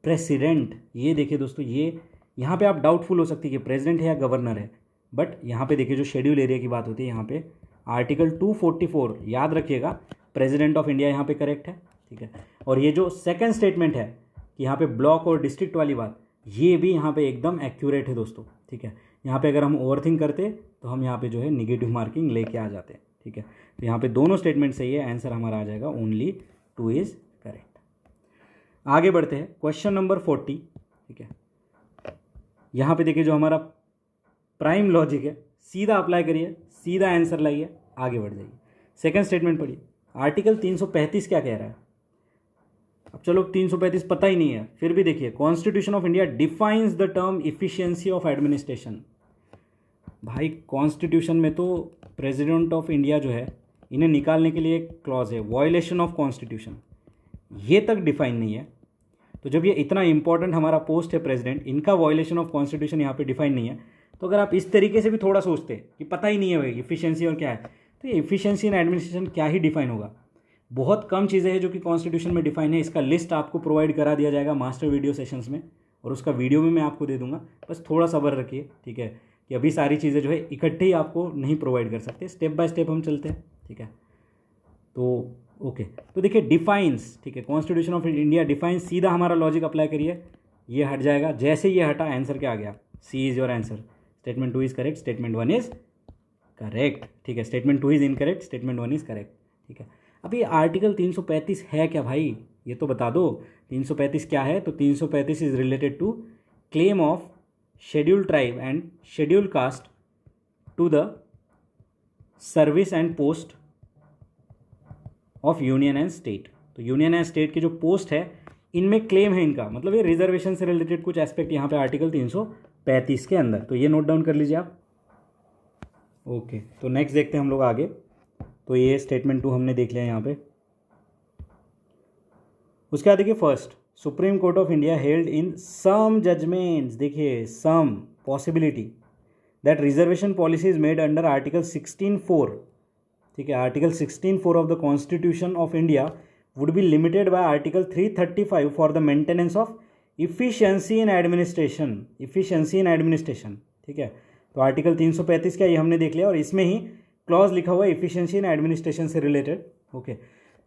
president. ये देखिए दोस्तों, ये यहाँ पे आप डाउटफुल हो सकती है कि प्रेसिडेंट है या गवर्नर है, बट यहाँ पे देखिए जो शेड्यूल एरिया की बात होती है यहाँ पे आर्टिकल 244 याद रखिएगा, प्रेसिडेंट ऑफ इंडिया यहाँ पे करेक्ट है, ठीक है। और ये जो सेकंड स्टेटमेंट है कि यहाँ पे ब्लॉक और डिस्ट्रिक्ट वाली बात, ये भी यहाँ पे एकदम एक्यूरेट है दोस्तों, ठीक है। यहाँ पे अगर हम ओवरथिंक करते तो हम यहाँ पे जो है निगेटिव मार्किंग लेके आ जाते हैं, ठीक है। तो यहाँ पे दोनों स्टेटमेंट सही है, आंसर हमारा आ जाएगा ओनली 2 इज करेक्ट। आगे बढ़ते हैं, क्वेश्चन नंबर 40, ठीक है। यहाँ पे देखिए जो हमारा प्राइम लॉजिक है सीधा अप्लाई करिए, सीधा आंसर लाइए, आगे बढ़ जाइए। सेकंड स्टेटमेंट पढ़िए, आर्टिकल 335 क्या कह रहा है? अब चलो 335 पता ही नहीं है, फिर भी देखिए, constitution of India defines the term efficiency of administration. भाई कॉन्स्टिट्यूशन में तो प्रेसिडेंट ऑफ इंडिया जो है इन्हें निकालने के लिए एक क्लॉज है, वायलेशन ऑफ कॉन्स्टिट्यूशन, ये तक डिफाइन नहीं है। तो जब ये इतना इंपॉर्टेंट हमारा पोस्ट है प्रेसिडेंट, इनका वायलेशन ऑफ कॉन्स्टिट्यूशन यहाँ पे डिफाइन नहीं है, तो अगर आप इस तरीके से भी थोड़ा सोचते कि पता ही नहीं है भाई इफिशिएंसी और क्या है, तो ये इफिशिएंसी इन एडमिनिस्ट्रेशन क्या ही डिफाइन होगा। बहुत कम चीज़ें हैं जो कि कॉन्स्टिट्यूशन में डिफाइन है, इसका लिस्ट आपको प्रोवाइड करा दिया जाएगा मास्टर वीडियो सेशंस में, और उसका वीडियो में मैं आपको दे दूंगा, बस थोड़ा सब्र रखिए, ठीक है, कि अभी सारी चीज़ें जो है इकट्ठे ही आपको नहीं प्रोवाइड कर सकते, स्टेप बाय स्टेप हम चलते हैं, ठीक है। तो ओके, तो देखिए डिफाइंस, ठीक है, कॉन्स्टिट्यूशन ऑफ इंडिया डिफाइंस, सीधा हमारा लॉजिक अप्लाई करिए, ये हट जाएगा। जैसे ये हटा, आंसर क्या आ गया? C is your answer. Statement 2 is correct, statement 1 is correct, ठीक है। Statement 2 is incorrect, statement 1 is correct, ठीक है। अब ये आर्टिकल 335 है क्या भाई, ये तो बता दो। 335 क्या है? तो 335 is related to claim of schedule tribe and schedule caste to the service and post of union and state. तो यूनियन एंड स्टेट के जो पोस्ट है इनमें क्लेम है इनका, मतलब ये रिजर्वेशन से रिलेटेड कुछ एस्पेक्ट यहाँ पे आर्टिकल 335 के अंदर, तो ये नोट डाउन कर लीजिए आप। ओके, तो नेक्स्ट देखते हैं हम लोग आगे। तो ये स्टेटमेंट 2 हमने देख लिया यहाँ पे। उसके बाद देखिए, first, supreme court of India held in some judgments, देखिए some possibility that reservation policy is made under article 16(4), ठीक है, article 16(4) of the constitution of India would be limited by article 335 for the maintenance of efficiency in administration, efficiency in administration, ठीक है। तो article 335 क्या, ये हमने देख लिया, और इसमें ही क्लॉज लिखा हुआ है इफिशियंसी इन एडमिनिस्ट्रेशन से रिलेटेड, ओके।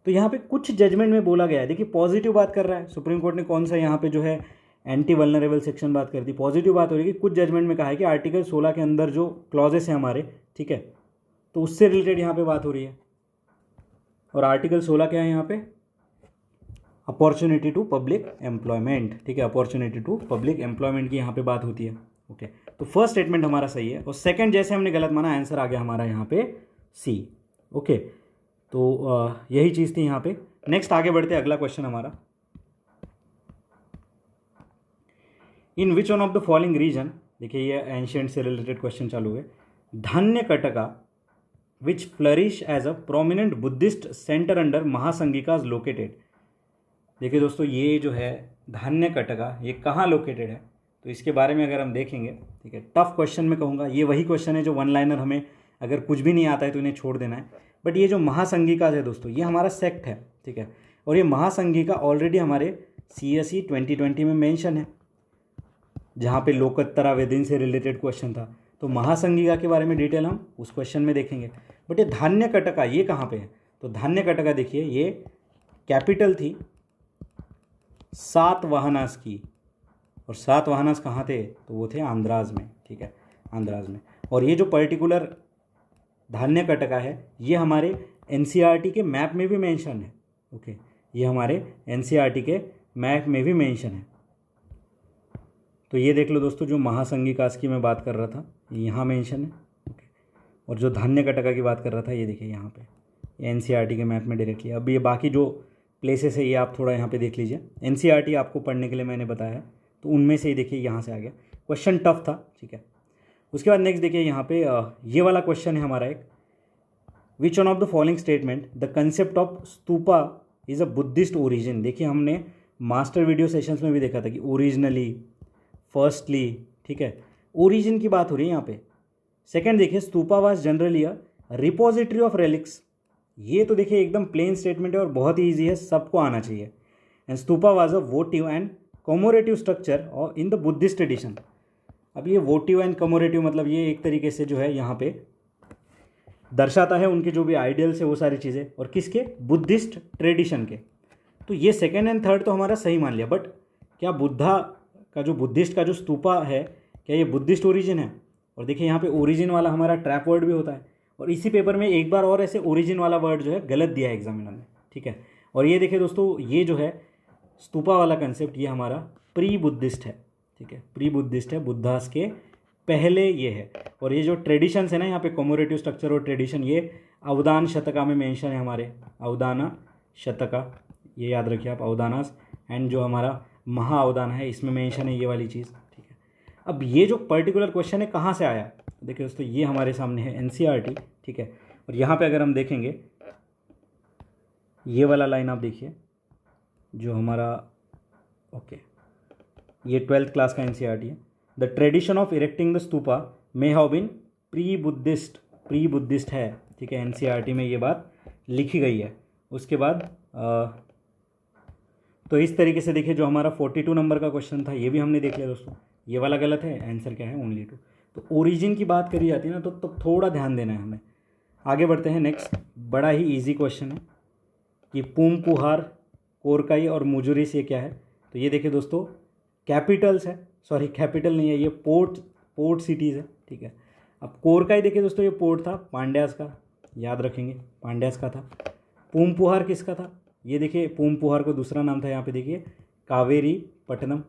तो यहाँ पे कुछ जजमेंट में बोला गया है, देखिए पॉजिटिव बात कर रहा है सुप्रीम कोर्ट ने, कौन सा यहाँ पे जो है एंटी वल्नरेबल सेक्शन बात कर दी, पॉजिटिव बात हो रही है कि कुछ जजमेंट में कहा है कि आर्टिकल 16 के अंदर जो क्लॉजेस हैं हमारे, ठीक है, तो उससे रिलेटेड यहाँ पे बात हो रही है। और आर्टिकल 16 क्या है यहाँ पे? अपॉर्चुनिटी टू पब्लिक एम्प्लॉयमेंट, ठीक है, अपॉर्चुनिटी टू पब्लिक एम्प्लॉयमेंट की यहाँ पे बात होती है, ओके। तो फर्स्ट स्टेटमेंट हमारा सही है, और सेकंड जैसे हमने गलत माना, आंसर आ गया हमारा यहाँ पे सी, ओके। तो यही चीज़ थी यहाँ पे। नेक्स्ट आगे बढ़ते हैं, अगला क्वेश्चन हमारा, in which one of the following region, देखिए ये एंशिएंट से रिलेटेड क्वेश्चन चालू है, Dhanyakataka which flourish as a prominent Buddhist centre under Mahasanghika located. देखिए दोस्तों, ये जो है धान्य कटका, ये कहाँ लोकेटेड है, तो इसके बारे में अगर हम देखेंगे, ठीक है, टफ क्वेश्चन में कहूँगा, ये वही क्वेश्चन है जो वन लाइनर हमें अगर कुछ भी नहीं आता है तो इन्हें छोड़ देना है। बट ये जो महासंघिका है दोस्तों, ये हमारा सेक्ट है, ठीक है, और ये महासंघिका ऑलरेडी हमारे CSE 2020 में मेंशन है, जहाँ पे लोकोत्तरा वेदिन से रिलेटेड क्वेश्चन था। तो महासंघिका के बारे में डिटेल हम उस क्वेश्चन में देखेंगे। बट ये धान्य कटका ये कहाँ पे है? तो धान्य कटका देखिए, ये कैपिटल थी सातवाहनास की, और सातवाहनास कहाँ थे? तो वो थे आंध्राज में, ठीक है, आंध्राज में। और ये जो पर्टिकुलर धान्य कटका है ये हमारे NCERT के मैप में भी मेंशन है। ओके, ये हमारे NCERT के मैप में भी मेंशन है। तो ये देख लो दोस्तों, जो महासंघिकास की मैं बात कर रहा था ये यहाँ मेंशन है। ओके, और जो धान्य कटका की बात कर रहा था ये देखिए यहाँ पे, ये NCERT के मैप में डायरेक्टली। अब ये बाकी जो प्लेसेस है ये आप थोड़ा यहाँ पे देख लीजिए। NCERT आपको पढ़ने के लिए मैंने बताया, तो उनमें से ही देखिए यहाँ से आ गया क्वेश्चन, टफ था, ठीक है। उसके बाद नेक्स्ट देखिए यहाँ पे ये वाला क्वेश्चन है हमारा एक, विच one of the following statement the concept of stupa is a Buddhist origin. देखिए हमने मास्टर वीडियो सेशंस में भी देखा था कि ओरिजिनली, फर्स्टली, ठीक है, ओरिजिन की बात हो रही है यहाँ पे। सेकंड देखिए, stupa was generally a repository of relics. ये तो देखिए एकदम प्लेन स्टेटमेंट है और बहुत ही ईजी है, सबको आना चाहिए। And stupa was a votive and commemorative structure और इन द बुद्धिस्ट ट्रेडिशन। अब ये वोटिव एंड कमोरेटिव मतलब ये एक तरीके से जो है यहाँ पे दर्शाता है उनके जो भी आइडियल्स है वो सारी चीज़ें, और किसके? बुद्धिस्ट ट्रेडिशन के। तो ये सेकेंड एंड थर्ड तो हमारा सही मान लिया, बट क्या बुद्धा का जो बुद्धिस्ट का जो स्तूपा है क्या ये बुद्धिस्ट ओरिजिन है? और देखिए यहाँ पे ओरिजिन वाला हमारा ट्रैप वर्ड भी होता है, और इसी पेपर में एक बार और ऐसे ओरिजिन वाला वर्ड जो है गलत दिया है एग्जामिनर ने, ठीक है। और ये देखिए दोस्तों, ये जो है स्तूपा वाला कंसेप्ट ये हमारा प्री बुद्धिस्ट है, ठीक है, प्री बुद्धिस्ट है, बुद्धास के पहले ये है। और ये जो ट्रेडिशंस है ना यहाँ पे, कॉमोरेटिव स्ट्रक्चर और ट्रेडिशन, ये अवदान शतका में मेंशन है हमारे, अवदान शतका, ये याद रखिए आप, अवदानास। एंड जो हमारा महाअवदान है इसमें मेंशन है ये वाली चीज़, ठीक है। अब ये जो पर्टिकुलर क्वेश्चन है कहाँ से आया? देखिए दोस्तों, ये हमारे सामने है NCERT, ठीक है। और यहाँ पे अगर हम देखेंगे ये वाला लाइन आप देखिए, जो हमारा ओके ये 12th क्लास का NCERT है। The tradition of erecting the stupa may have been pre Buddhist है, ठीक है, NCERT में ये बात लिखी गई है। उसके बाद तो इस तरीके से देखिए, जो हमारा 42 नंबर का क्वेश्चन था ये भी हमने देख लिया दोस्तों, ये वाला गलत है, आंसर क्या है? ओनली 2। तो ओरिजिन की बात करी जाती है ना, तो थोड़ा ध्यान देना है हमें। आगे बढ़ते हैं। नेक्स्ट बड़ा ही ईजी क्वेश्चन है कि पूमपुहार, कोरकाई और मुजुरिस ये क्या है? तो ये देखिए दोस्तों, कैपिटल्स है, सॉरी कैपिटल नहीं है, ये पोर्ट सिटीज़ है, ठीक है। अब कोरकाई देखिए दोस्तों, ये पोर्ट था पांड्यास का, याद रखेंगे पांड्यास का था। पूमपुहार किसका था? ये देखिए पूमपुहार को दूसरा नाम था यहाँ पे देखिए कावेरी पट्टनम,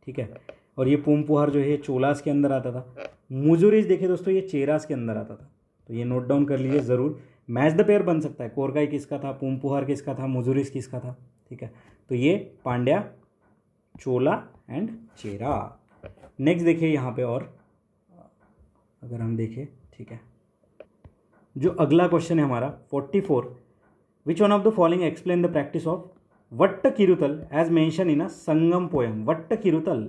ठीक है। और ये पूमपुहार जो है चोलास के अंदर आता था। मुजुरिस देखिए दोस्तों, ये चेरास के अंदर आता था। तो ये नोट डाउन कर लीजिए ज़रूर, मैच द पेयर बन सकता है। कोरकाई किसका था, पूमपुहार किसका था, मुजुरिस किसका था, ठीक है। तो ये पांड्या, चोला एंड चेरा। नेक्स्ट देखिए यहाँ पे, और अगर हम देखें, ठीक है, जो अगला क्वेश्चन है हमारा 44, which one of the following explain the practice of Vattakirutal as mention in a Sangam poem. Vattakirutal,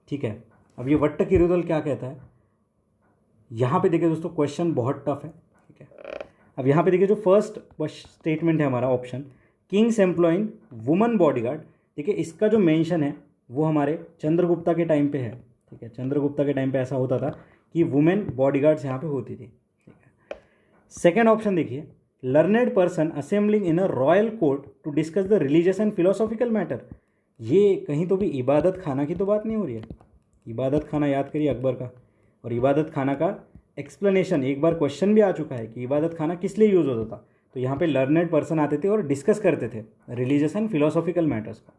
ठीक है। अब ये वट्ट किरुतल क्या कहता है? यहाँ पे देखिए दोस्तों, क्वेश्चन बहुत टफ है, ठीक है। अब यहाँ पे देखिए, जो फर्स्ट स्टेटमेंट है हमारा option, Kings employing woman bodyguard, देखिए इसका जो मेंशन है वो हमारे चंद्रगुप्ता के टाइम पे है, ठीक है। चंद्रगुप्ता के टाइम पे ऐसा होता था कि वुमेन बॉडीगार्ड्स यहाँ पे होती थी, ठीक है। सेकेंड ऑप्शन देखिए, learned person assembling in a royal court to discuss the religious and philosophical matter. ये कहीं तो भी इबादत खाना की तो बात नहीं हो रही है। इबादत खाना याद करिए अकबर का, और इबादत खाना का एक्सप्लेनेशन एक बार क्वेश्चन भी आ चुका है कि इबादत खाना किस लिए यूज़ होता था। तो यहाँ पे लर्नेड पर्सन आते थे और डिस्कस करते थे रिलीजियस एंड फिलोसॉफिकल मैटर्स का।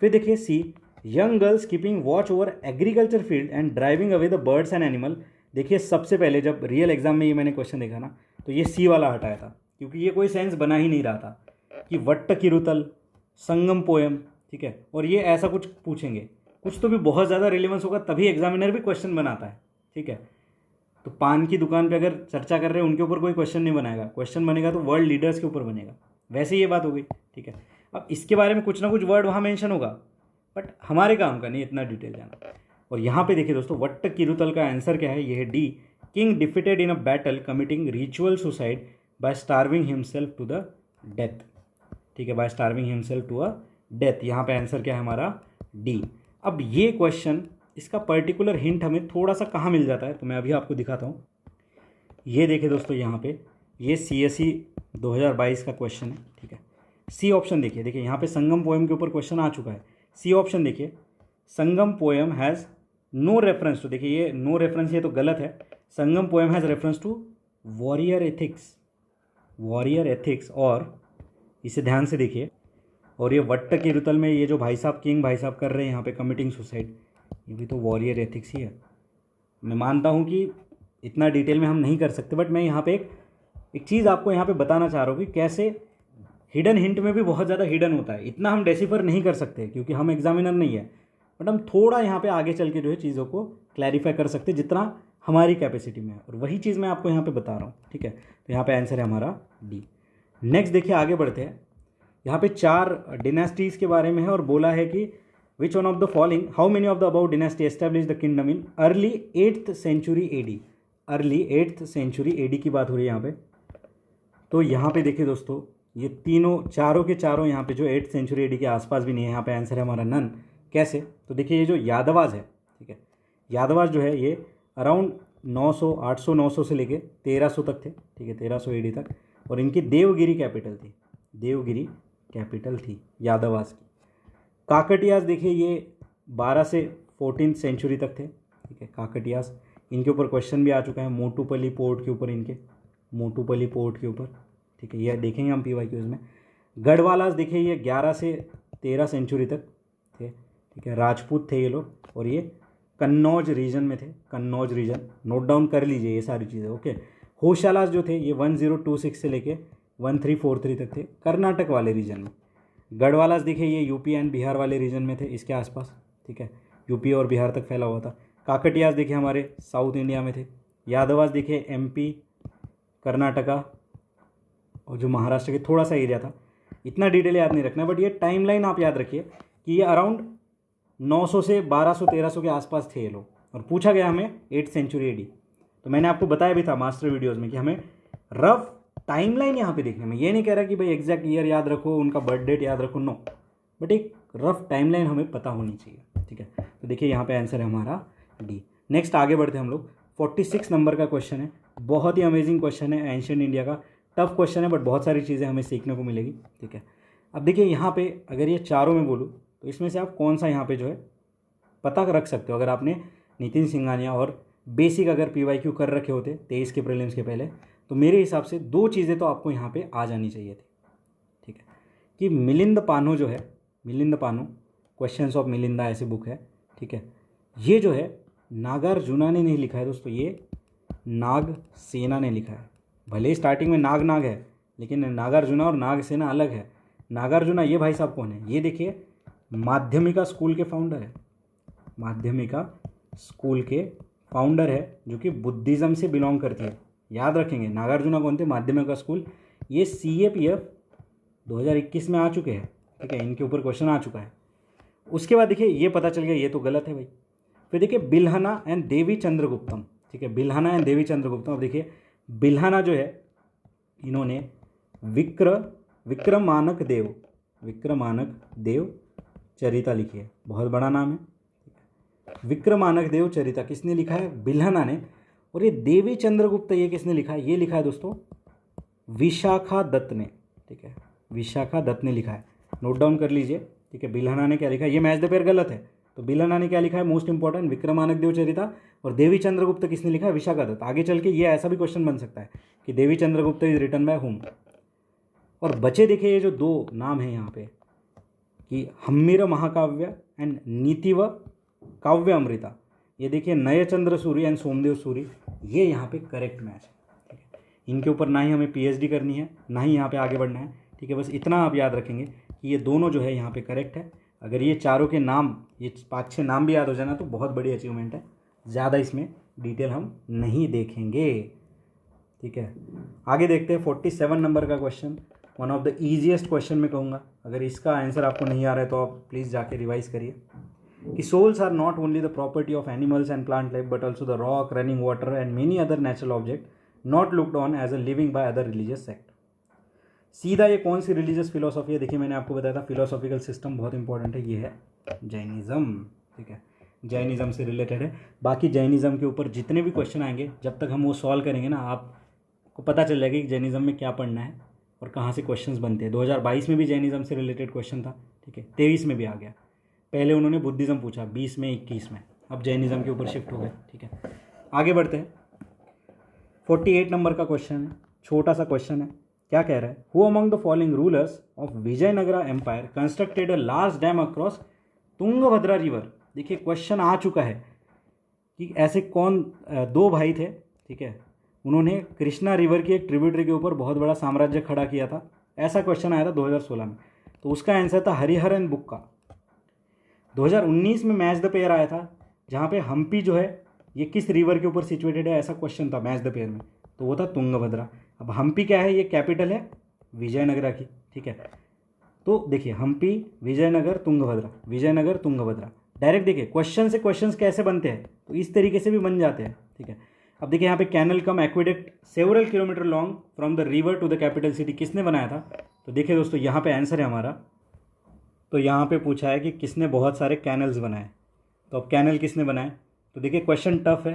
फिर देखिए C, young girls keeping watch over agriculture field and driving away the birds and animal. देखिए सबसे पहले जब रियल एग्जाम में ये मैंने क्वेश्चन देखा ना, तो ये सी वाला हटाया था, क्योंकि ये कोई सेंस बना ही नहीं रहा था कि वट्ट किरुतल, संगम पोएम, ठीक है, और ये ऐसा कुछ पूछेंगे, कुछ तो भी बहुत ज़्यादा रिलेवेंस होगा, तभी एग्जामिनर भी क्वेश्चन बनाता है, ठीक है। तो पान की दुकान पे अगर चर्चा कर रहे हैं उनके ऊपर कोई क्वेश्चन नहीं बनाएगा, क्वेश्चन बनेगा तो वर्ल्ड लीडर्स के ऊपर बनेगा। वैसे ये बात हो गई, ठीक है। अब इसके बारे में कुछ ना कुछ वर्ड वहाँ मेंशन होगा, बट हमारे काम का नहीं इतना डिटेल जाना। और यहाँ पे देखिए दोस्तों, वट्ट किरुतल का आंसर क्या है? ये है D, king defeated in a battle committing ritual suicide by starving himself to the death. ठीक है, by starving himself to a death. यहाँ पे आंसर क्या है हमारा डी। अब ये क्वेश्चन, इसका पर्टिकुलर हिंट हमें थोड़ा सा कहाँ मिल जाता है तो मैं अभी आपको दिखाता हूँ। ये देखिए दोस्तों, यहाँ पे ये CSE 2022 का क्वेश्चन है, ठीक है। सी ऑप्शन देखिए, देखिए यहाँ पे संगम पोएम के ऊपर क्वेश्चन आ चुका है। सी ऑप्शन देखिए, Sangam poem has no reference to, देखिए ये नो रेफरेंस, ये तो गलत है। Sangam poem has reference to warrior ethics, warrior ethics. और इसे ध्यान से देखिए, और ये वट्ट की रुतल में ये जो भाई साहब, किंग भाई साहब कर रहे हैं यहाँ पे कमिटिंग सुसाइड, ये भी तो वॉरियर एथिक्स ही है। मैं मानता हूँ कि इतना डिटेल में हम नहीं कर सकते, बट मैं यहाँ पे एक चीज़ आपको यहाँ पे बताना चाह रहा हूँ कि कैसे हिडन हिंट में भी बहुत ज़्यादा हिडन होता है। इतना हम डेसिफर नहीं कर सकते क्योंकि हम एग्जामिनर नहीं है, बट हम थोड़ा यहाँ पे आगे चल के जो है चीज़ों को क्लैरिफाई कर सकते हैं जितना हमारी कैपेसिटी में है, और वही चीज़ मैं आपको यहाँ पे बता रहा हूँ, ठीक है। तो यहाँ पे आंसर है हमारा डी। नेक्स्ट देखिए, आगे बढ़ते हैं। यहाँ पे 4 डिनेस्टीज़ के बारे में है और बोला है कि which one of the following, how many of the about dynasty establish the kingdom in early 8th century AD। Early 8th century AD की बात हो रही है यहाँ पे। तो यहाँ पे देखिए दोस्तों, ये चारों के चारों यहाँ पे जो 8th सेंचुरी AD के आसपास भी नहीं है। यहाँ पे आंसर है हमारा नन। कैसे? तो देखिए ये जो यादवाज है, ठीक है, यादवाज जो है ये अराउंड 900, 800, 900 से लेके 1300 तक थे, ठीक है, 1300 AD तक। और इनकी देवगिरी कैपिटल थी, देवगिरी कैपिटल थी यादवाज की। काकटियाज देखिए ये 12 से 14th सेंचुरी तक थे, ठीक है, काकटियाज। इनके ऊपर क्वेश्चन भी आ चुका है, मोटूपल्ली पोर्ट के ऊपर, इनके मोटूपल्ली पोर्ट के ऊपर, ठीक है, ये देखेंगे हम PYQs में। गढ़वालाज देखिए ये 11 से 13 सेंचुरी तक थे, ठीक है, राजपूत थे ये लोग, और ये कन्नौज रीजन में थे, कन्नौज रीजन, नोट डाउन कर लीजिए ये सारी चीज़ें, ओके। होशालाज जो थे ये 1026 से लेके 1343 तक थे, कर्नाटक वाले रीजन में। गढ़वालाज देखिए ये यूपी एंड बिहार वाले रीजन में थे, इसके आसपास, ठीक है, यूपी और बिहार तक फैला हुआ था। काकटियाज देखिए हमारे साउथ इंडिया में थे। यादवाज देखिए MP, कर्नाटका और जो महाराष्ट्र के थोड़ा सा एरिया था। इतना डिटेल याद नहीं रखना, बट ये टाइमलाइन आप याद रखिए कि ये अराउंड 900 से 1200, 1300 के आसपास थे ये लोग। और पूछा गया हमें 8th सेंचुरी AD, तो मैंने आपको बताया भी था मास्टर वीडियोज़ में कि हमें रफ टाइमलाइन यहाँ पे देखने में, ये नहीं कह रहा कि भाई एग्जैक्ट ईयर याद रखो, उनका बर्थ डेट याद रखो, नो, बट एक रफ टाइमलाइन हमें पता होनी चाहिए, ठीक है। तो देखिए यहाँ पे आंसर है हमारा डी। नेक्स्ट आगे बढ़ते हैं हम लोग। 46 नंबर का क्वेश्चन है, बहुत ही अमेजिंग क्वेश्चन है, एंशिएंट इंडिया का। टफ क्वेश्चन है बट बहुत सारी चीज़ें हमें सीखने को मिलेगी, ठीक है। अब देखिए यहाँ पे अगर ये चारों में बोलूँ तो इसमें से आप कौन सा यहाँ पे जो है पता रख सकते हो। अगर आपने नितिन सिंघानिया और बेसिक अगर PYQ कर रखे होते 23 के प्रीलिम्स के पहले, तो मेरे हिसाब से 2 चीज़ें तो आपको यहाँ पे आ जानी चाहिए थी, ठीक है, कि मिलिंद पानो जो है, मिलिंद पानो, क्वेश्चंस ऑफ मिलिंदा ऐसी बुक है, ठीक है, ये जो है नागार्जुना ने नहीं लिखा है दोस्तों, ये नागसेना ने लिखा है। भले ही स्टार्टिंग में नाग नाग है, लेकिन नागार्जुना और नागसेना अलग है। नागार्जुना ये भाई साहब कौन है? ये देखिए माध्यमिका स्कूल के फाउंडर है, माध्यमिका स्कूल के फाउंडर है, जो कि बुद्धिज़्म से बिलोंग करती है। याद रखेंगे नागार्जुना कौन थे, माध्यमिका स्कूल। ये CAPF 2021 में आ चुके हैं, ठीक है, इनके ऊपर क्वेश्चन आ चुका है। उसके बाद देखिए ये पता चल गया ये तो गलत है भाई। फिर देखिए बिल्हना एंड देवी चंद्रगुप्तम, ठीक है, बिल्हना एंड देवी चंद्रगुप्तम। अब देखिए बिल्हना जो है, इन्होंने विक्रमानक देव चरिता लिखी है, बहुत बड़ा नाम है। विक्रमानक देव चरिता किसने लिखा है? बिल्हना ने। और ये देवी चंद्रगुप्त ये किसने लिखा है? ये लिखा है दोस्तों विशाखा दत्त ने, ठीक है, विशाखा दत्त ने लिखा है, नोट डाउन कर लीजिए, ठीक है। बिल्हना ने क्या लिखा है? ये मैच द पेयर गलत है, तो बिल्हना ने क्या लिखा है? मोस्ट इंपॉर्टेंट विक्रमानक देव चरिता। और देवी चंद्रगुप्त किसने लिखा है? विशाखा दत्त। आगे चल के ये ऐसा भी क्वेश्चन बन सकता है कि Devi Chandragupta is written by whom. और बचे देखिए ये जो 2 नाम हैं यहाँ पे कि हम्मीर महाकाव्य एंड नीतिव काव्य अमृता, ये देखिए नयचंद्र सूरी एंड सोमदेव सूरी, ये यहाँ पे करेक्ट मैच है, ठीक है। इनके ऊपर ना ही हमें PhD करनी है, ना ही यहाँ पे आगे बढ़ना है, ठीक है। बस इतना आप याद रखेंगे कि ये दोनों जो है यहाँ पे करेक्ट है। अगर ये चारों के नाम, ये 5-6 नाम भी याद हो जाना तो बहुत बड़ी अचीवमेंट है। ज़्यादा इसमें डिटेल हम नहीं देखेंगे, ठीक है। आगे देखते हैं 47 नंबर का question, one of the easiest question मैं कहूँगा। अगर इसका आंसर आपको नहीं आ रहा है तो आप प्लीज़ जाके रिवाइज करिए कि souls are not only the property of animals and plant life but also the rock, running water and many other natural objects not looked on as a living by other religious sect. सीधा ये कौन सी religious philosophy है? देखिए मैंने आपको बताया था philosophical system बहुत इंपॉर्टेंट है, ये है जैनिज़्म। ठीक है, जैनिज़्म से रिलेटेड है। बाकी जैनिज़्म के ऊपर जितने भी क्वेश्चन आएंगे जब तक हम वो सॉल्व करेंगे ना, आपको पता चल जाएगा कि जैनिज़्म में क्या पढ़ना है और कहाँ से क्वेश्चंस बनते हैं। 2022 में भी जैनिज़्म से रिलेटेड क्वेश्चन था। ठीक है, 23 में भी आ गया। पहले उन्होंने बुद्धिज़्म पूछा 20 में, 21 में, अब जैनिज़्म के ऊपर शिफ्ट हो गए। ठीक है, आगे बढ़ते हैं। 48 नंबर का क्वेश्चन है, छोटा सा क्वेश्चन है। क्या कह रहा है? Who among the following rulers of Vijayanagara empire constructed a large dam across Tungabhadra river. देखिए क्वेश्चन आ चुका है कि ऐसे कौन दो भाई थे, ठीक है, उन्होंने कृष्णा रिवर की एक ट्रिब्यूटरी के ऊपर बहुत बड़ा साम्राज्य खड़ा किया था। ऐसा क्वेश्चन आया था 2016 में, तो उसका आंसर था हरिहर एंड बुक्का। 2019 में मैच द पेयर आया था, जहाँ पे हम्पी जो है ये किस रिवर के ऊपर सिचुएटेड है, ऐसा क्वेश्चन था मैच द पेयर में, तो वो था तुंगभद्रा। अब हम्पी क्या है? ये कैपिटल है विजयनगरा की। ठीक है, तो देखिए हम्पी, विजयनगर, तुंगभद्रा, विजयनगर, तुंगभद्रा। डायरेक्ट देखिए क्वेश्चन से क्वेश्चंस कैसे बनते हैं, तो इस तरीके से भी बन जाते हैं। ठीक है, अब देखिए यहाँ पे canal cum aqueduct several kilometre long from the river to the capital city किसने बनाया था? तो देखिए दोस्तों यहाँ पे आंसर है हमारा, तो यहाँ पे पूछा है कि किसने बहुत सारे कैनल्स बनाए, तो अब कैनल किसने बनाए? तो देखिए क्वेश्चन टफ है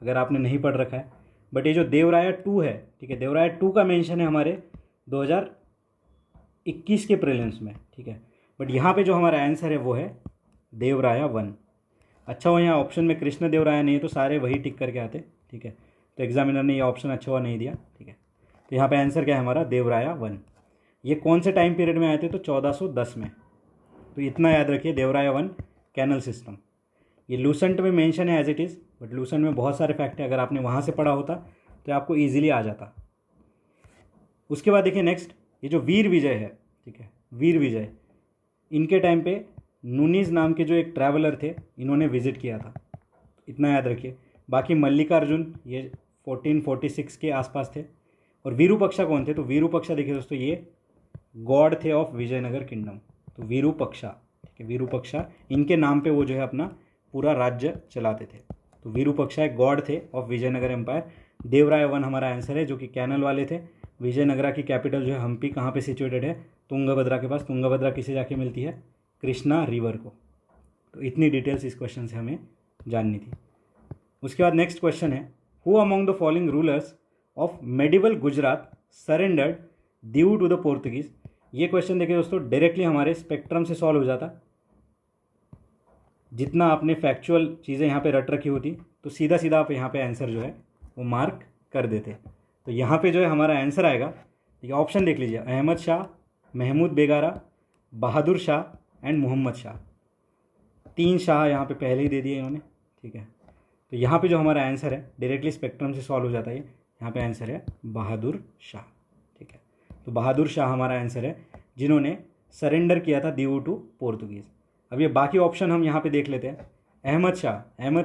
अगर आपने नहीं पढ़ रखा है, बट ये जो देवराया 2 है, ठीक है, देवराया 2 का मेंशन है हमारे 2021 के प्रीलिम्स में। ठीक है, बट यहाँ पे जो हमारा आंसर है वो है देवराया 1। अच्छा हुआ यहाँ ऑप्शन में कृष्ण देवराया नहीं है, तो सारे वही टिक करके आते। ठीक है, तो एग्जामिनर ने ये ऑप्शन अच्छा हुआ नहीं दिया। ठीक है, तो यहाँ पे आंसर क्या है हमारा? देवराया 1। ये कौन से टाइम पीरियड में आए थे? तो 1410 में। तो इतना याद रखिए, देवराया 1 कैनल सिस्टम। ये लूसेंट में मेंशन है as it is, but Lucent में बहुत सारे फैक्ट है, अगर आपने वहाँ से पढ़ा होता तो आपको ईजिली आ जाता। उसके बाद देखिए नेक्स्ट, ये जो वीर विजय है, ठीक है, वीर विजय, इनके टाइम पे नूनीज नाम के जो एक ट्रैवलर थे, इन्होंने विजिट किया था, इतना याद रखिए। बाकी मल्लिकार्जुन ये 1446 के आसपास थे। और वीरूपक्षा कौन थे? तो वीरूपक्षा देखिए दोस्तों ये गॉड थे ऑफ विजयनगर किंगडम, तो वीरूपक्षा, ठीक है, वीरूपक्षा इनके नाम पे वो जो है अपना पूरा राज्य चलाते थे। तो वीरूपक्षा एक गॉड थे ऑफ विजयनगर एम्पायर। देवराय 1 हमारा आंसर है, जो कि कैनल वाले थे। विजयनगरा की कैपिटल जो है हम्पी कहाँ पे सिचुएटेड है? तुंगभद्रा के पास। तुंगभद्रा किसे जाके मिलती है? कृष्णा रिवर को। तो इतनी डिटेल्स इस क्वेश्चन से हमें जाननी थी। उसके बाद नेक्स्ट क्वेश्चन है, who among the following rulers of medieval Gujarat surrendered due to the Portuguese. ये क्वेश्चन देखिए दोस्तों डायरेक्टली हमारे स्पेक्ट्रम से सॉल्व हो जाता। जितना आपने फैक्चुअल चीज़ें यहाँ पे रट रखी होती तो सीधा सीधा आप यहाँ पे आंसर जो है वो मार्क कर देते। तो यहाँ पे जो है हमारा आंसर आएगा, ठीक है, ऑप्शन देख लीजिए, अहमद शाह, महमूद बेगारा, बहादुर शाह एंड मोहम्मद शाह। 3 शाह यहाँ पे पहले ही दे दिए इन्होंने। ठीक है, तो यहाँ पे जो हमारा आंसर है डायरेक्टली स्पेक्ट्रम से सॉल्व हो जाता है। यहाँ पे आंसर है बहादुर शाह। ठीक है, तो बहादुर शाह हमारा आंसर है, जिन्होंने सरेंडर किया था ड्यू टू पोर्तुगीज़। अब ये बाकी ऑप्शन हम यहाँ पे देख लेते हैं। अहमद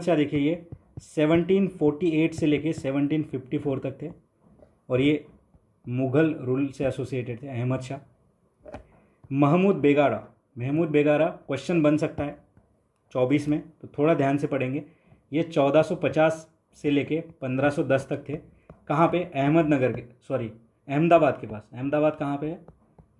शाह देखिए ये 1748 से लेके 1754 तक थे, और ये मुग़ल रूल से एसोसिएटेड थे अहमद शाह। महमूद बेगारा क्वेश्चन बन सकता है 24 में, तो थोड़ा ध्यान से पढ़ेंगे। ये 1450 से लेके 1510 तक थे। कहाँ पे? अहमदाबाद के पास। अहमदाबाद कहाँ पे है?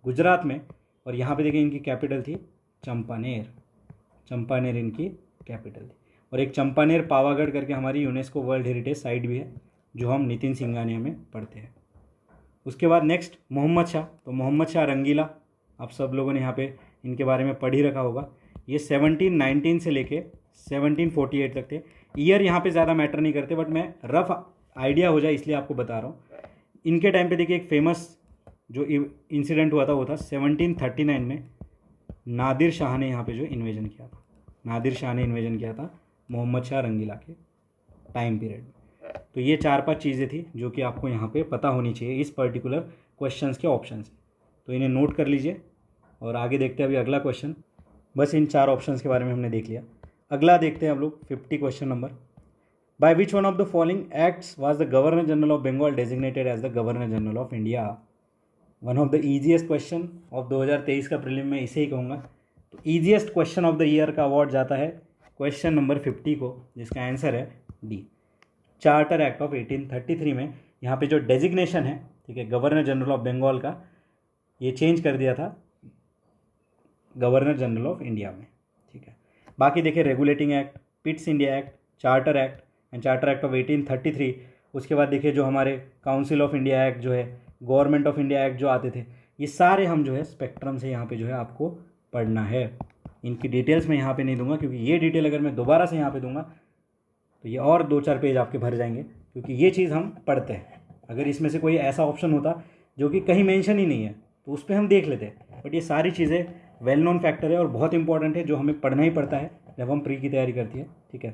गुजरात में। और यहाँ पे देखिए इनकी कैपिटल थी चंपानेर इनकी कैपिटल थी। और एक चंपानेर पावागढ़ करके हमारी यूनेस्को वर्ल्ड हेरिटेज साइट भी है, जो हम नितिन सिंघानिया में पढ़ते हैं। उसके बाद नेक्स्ट मोहम्मद शाह। तो मोहम्मद शाह रंगीला, आप सब लोगों ने यहाँ पे इनके बारे में पढ़ ही रखा होगा। ये 1719 से लेके 1748 तक थे। ईयर यहाँ पे ज़्यादा मैटर नहीं करते, बट मैं रफ आइडिया हो जाए इसलिए आपको बता रहा हूँ। इनके टाइम पे देखिए एक फेमस जो इंसिडेंट हुआ था वो था 1739 में नादिर शाह ने यहाँ पे जो इन्वेजन किया था। मोहम्मद शाह रंगीला के टाइम पीरियड में। तो ये 4-5 चीज़ें थी जो कि आपको यहाँ पे पता होनी चाहिए इस पर्टिकुलर क्वेश्चंस के ऑप्शन से, तो इन्हें नोट कर लीजिए। और आगे देखते हैं अभी अगला क्वेश्चन। बस इन 4 ऑप्शंस के बारे में हमने देख लिया। अगला देखते हैं हम लोग 50 question number. By which one of the following acts was the governor general of Bengal designated as the governor general of India. One of the easiest question of 2023 का प्रीलिम में इसे ही कहूँगा। तो easiest question of the year का award जाता है question number 50 को, जिसका आंसर है डी। चार्टर एक्ट ऑफ 1833 में यहाँ पे जो डेजिग्नेशन है, ठीक है, गवर्नर जनरल ऑफ बंगाल का, ये चेंज कर दिया था गवर्नर जनरल ऑफ इंडिया में, ठीक है। बाकी देखिए regulating act, Pitt's India act, charter act and charter act of 1833, उसके बाद देखिए जो हमारे काउंसिल ऑफ इंडिया एक्ट जो है, गवर्नमेंट ऑफ इंडिया एक्ट जो आते थे, ये सारे हम जो है स्पेक्ट्रम से यहाँ पे जो है आपको पढ़ना है। इनकी डिटेल्स मैं यहाँ पे नहीं दूंगा, क्योंकि ये डिटेल अगर मैं दोबारा से यहाँ पे दूंगा तो ये और 2-4 पेज आपके भर जाएंगे, क्योंकि ये चीज़ हम पढ़ते हैं। अगर इसमें से कोई ऐसा ऑप्शन होता जो कि कहीं मेंशन ही नहीं है तो उस पर हम देख लेते, बट ये सारी चीज़ें वेल नोन फैक्टर है और बहुत इंपॉर्टेंट है, जो हमें पढ़ना ही पड़ता है जब हम प्री की तैयारी करती है, ठीक है।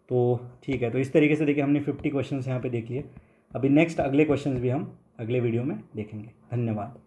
तो ठीक है, तो इस तरीके से देखिए हमने 50 क्वेश्चन यहाँ पे देख लिए। अभी नेक्स्ट अगले क्वेश्चंस भी हम अगले वीडियो में देखेंगे। धन्यवाद।